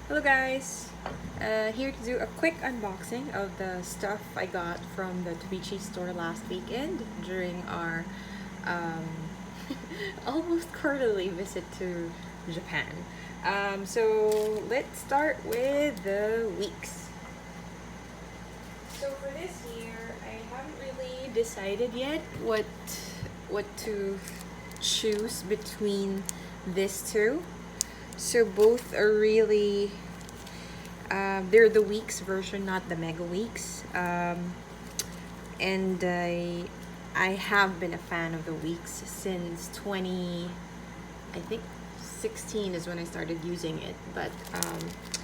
Hello guys! Here to do a quick unboxing of the stuff I got from the Tobichi store last weekend during our um, almost quarterly visit to Japan. So let's start with the weeks. So for this year, I haven't really decided yet what to choose between these two. So both are really they're the weeks version, not the mega weeks. And I have been a fan of the weeks since 20, I think 16 is when I started using it. But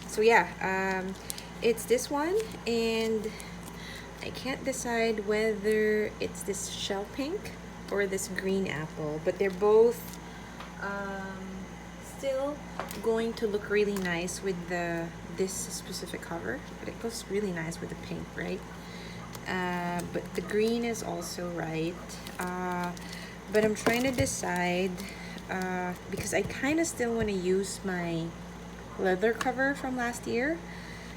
so yeah, it's this one, and I can't decide whether it's this shell pink or this green apple, but they're both still going to look really nice with this specific cover, but it looks really nice with the pink, right? But the green is also right. But I'm trying to decide because I kind of still want to use my leather cover from last year.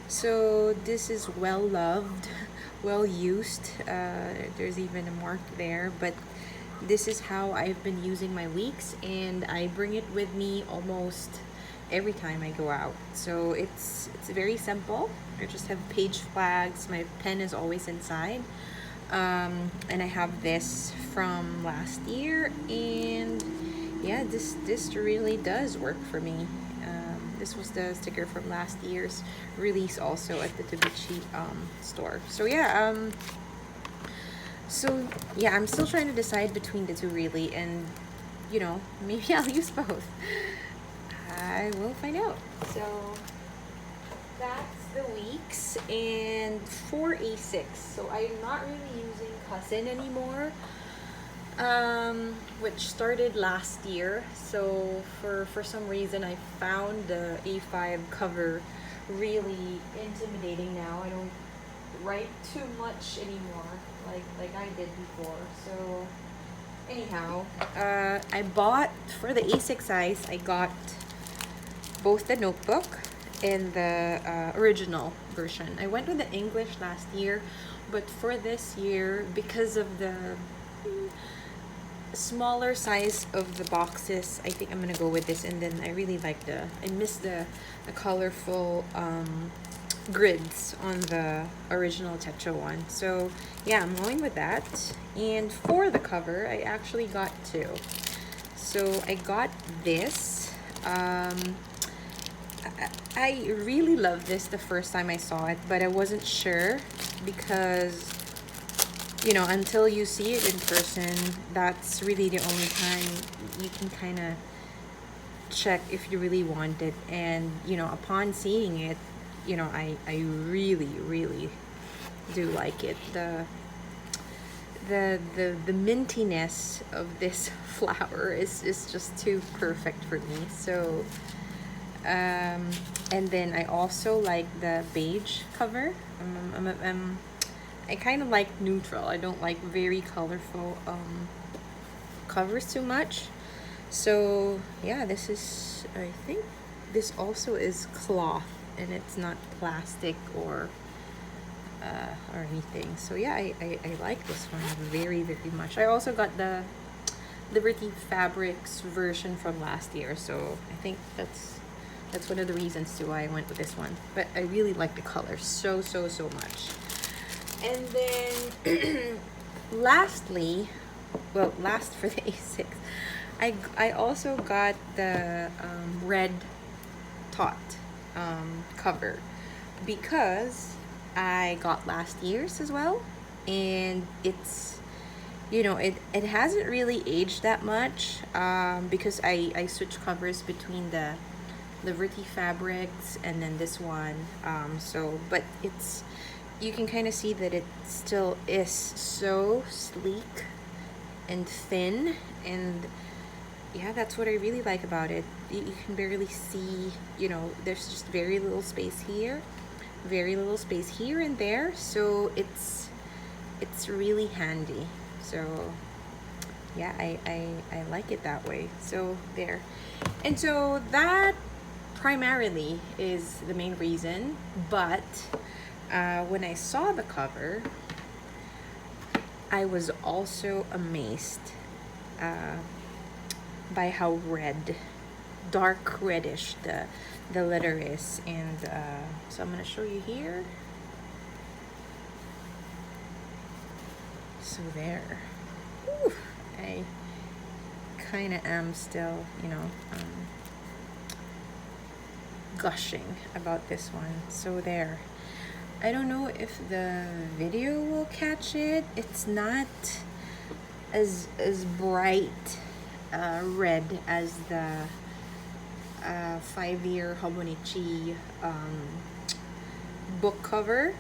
So this is well loved, well used. There's even a mark there, but this is how I've been using my weeks, and I bring it with me almost every time I go out. So it's very simple. I just have page flags. My pen is always inside. And I have this from last year, and yeah, this really does work for me. This was the sticker from last year's release also at the Tobichi store. So yeah, I'm still trying to decide between the two really, and maybe I'll use both. I will find out. So that's the weeks, and for A6, so I'm not really using Cousin anymore, which started last year. So for some reason I found the A5 cover really intimidating now. I don't write too much anymore like I did before. So anyhow, I bought for the A6 size. I got both the notebook and the original version. I went with the English last year, but for this year, because of the smaller size of the boxes, I think I'm gonna go with this. And then I really like I miss the colorful grids on the original Tetra one. So yeah, I'm going with that. And for the cover, I actually got two. So I got this. I really loved this the first time I saw it, but I wasn't sure because until you see it in person, that's really the only time you can kind of check if you really want it. And upon seeing it, I really do like it. The mintiness of this flower is just too perfect for me. So and then I also like the beige cover. I kind of like neutral. I don't like very colorful covers too much. So yeah, this is, I think this also is cloth, and it's not plastic or anything. So yeah, I like this one very much. I also got the Liberty Fabrics version from last year, so I think that's one of the reasons too why I went with this one. But I really like the color so much. And then lastly, last for the A6, I also got the red Tot cover because I got last year's as well, and it's it hasn't really aged that much because I switch covers between the Liberty Fabrics and then this one. But you can kind of see that it still is so sleek and thin, and yeah, that's what I really like about it. You can barely see, there's just very little space here, very little space here and there, so it's really handy. So yeah, I like it that way. So there. And so that primarily is the main reason, but when I saw the cover, I was also amazed by how red, dark reddish the letter is. And so I'm gonna show you here. So there. Ooh, I kind of am still, you know, gushing about this one. So there. I don't know if the video will catch it. It's not as bright red as the 5-year Hobonichi book cover,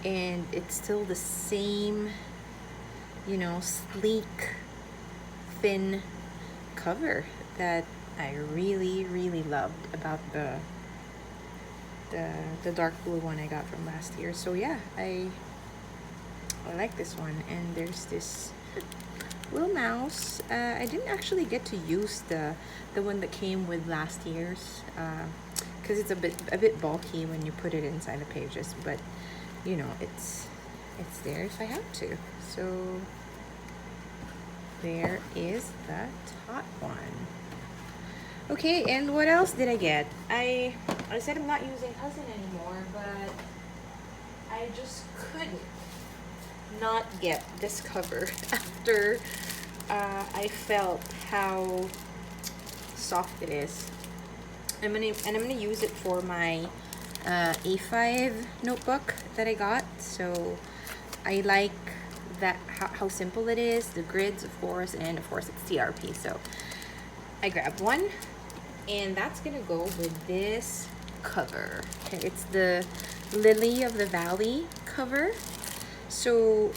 and it's still the same, you know, sleek, thin cover that I really loved about the dark blue one I got from last year. So yeah, I like this one. And there's this little mouse. I didn't actually get to use the one that came with last year's because it's a bit bulky when you put it inside the pages, but you know, it's there if I have to. So there is the top one. Okay, and what else did I get? I said I'm not using Cousin anymore, but I just couldn't not get this cover after I felt how soft it is. I'm gonna use it for my A5 notebook that I got. So I like that how simple it is, the grids of course, and of course it's TRP. So I grabbed one, and that's gonna go with this cover. Okay, it's the Lily of the Valley cover. So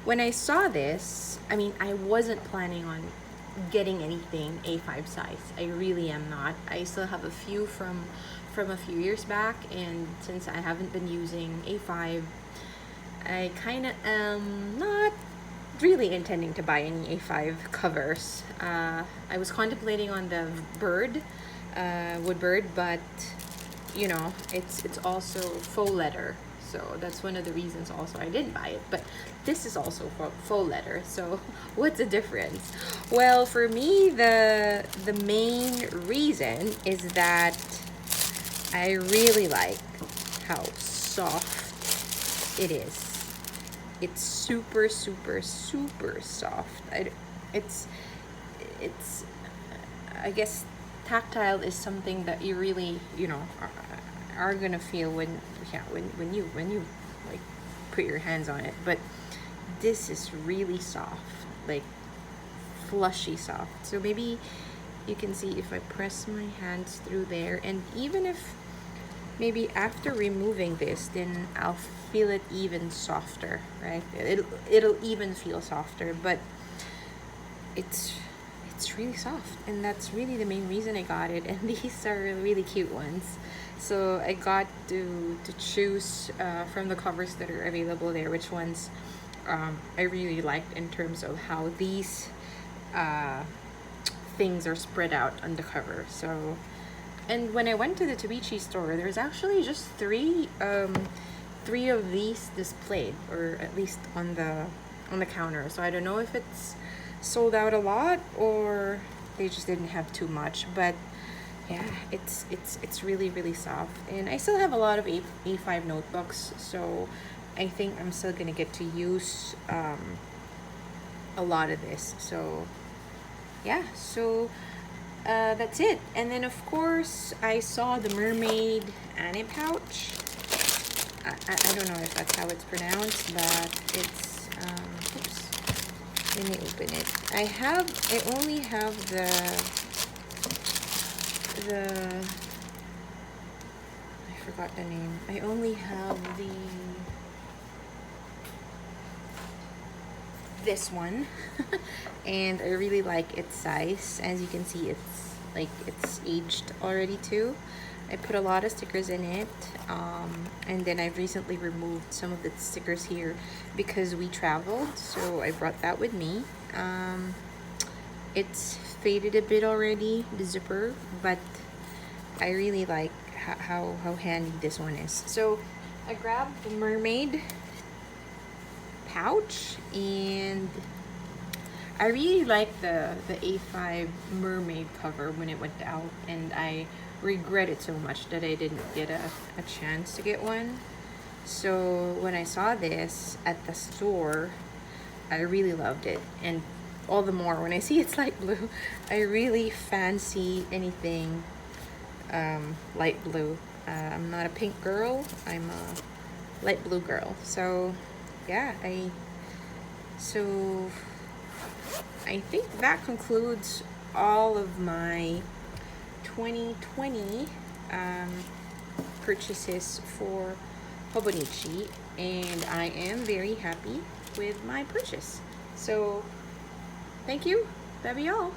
when I saw this, I mean, I wasn't planning on getting anything A5 size. I really am not. I still have a few from a few years back, and since I haven't been using A5, I kind of am not really intending to buy any A5 covers. I was contemplating on the Woodbird, but you know, it's also faux leather, so that's one of the reasons also I didn't buy it. But this is also faux leather, so what's the difference? Well, for me, the main reason is that I really like how soft it is. It's super soft. It's I guess tactile is something that you really, you know, are gonna feel when you like put your hands on it. But this is really soft, like flushy soft. So maybe you can see if I press my hands through there, and even if maybe after removing this, then I'll feel it even softer, right? It'll even feel softer, but it's really soft, and that's really the main reason I got it. And these are really cute ones, so I got to choose from the covers that are available there which ones I really liked in terms of how these things are spread out on the cover. So, and when I went to the Tobichi store, there's actually just three of these displayed, or at least on the counter. So I don't know if it's sold out a lot or they just didn't have too much. But yeah, it's really soft, and I still have a lot of A5 notebooks, so I think I'm still gonna get to use a lot of this. So yeah, so that's it. And then of course I saw the mermaid Annie pouch. I don't know if that's how it's pronounced, but it's oops, let me open it. I only have the I forgot the name. I only have this one and I really like its size. As you can see, it's aged already too. I put a lot of stickers in it, and then I've recently removed some of the stickers here because we traveled, so I brought that with me. It's faded a bit already, the zipper, but I really like how handy this one is. So I grabbed the mermaid pouch, and I really like the A5 mermaid cover when it went out, and I regret it so much that I didn't get a chance to get one. So when I saw this at the store, I really loved it, and all the more when I see it's light blue. I really fancy anything light blue. I'm not a pink girl, I'm a light blue girl. So yeah, I think that concludes all of my 2020 purchases for Hobonichi, and I am very happy with my purchase. So thank you. That'll be all.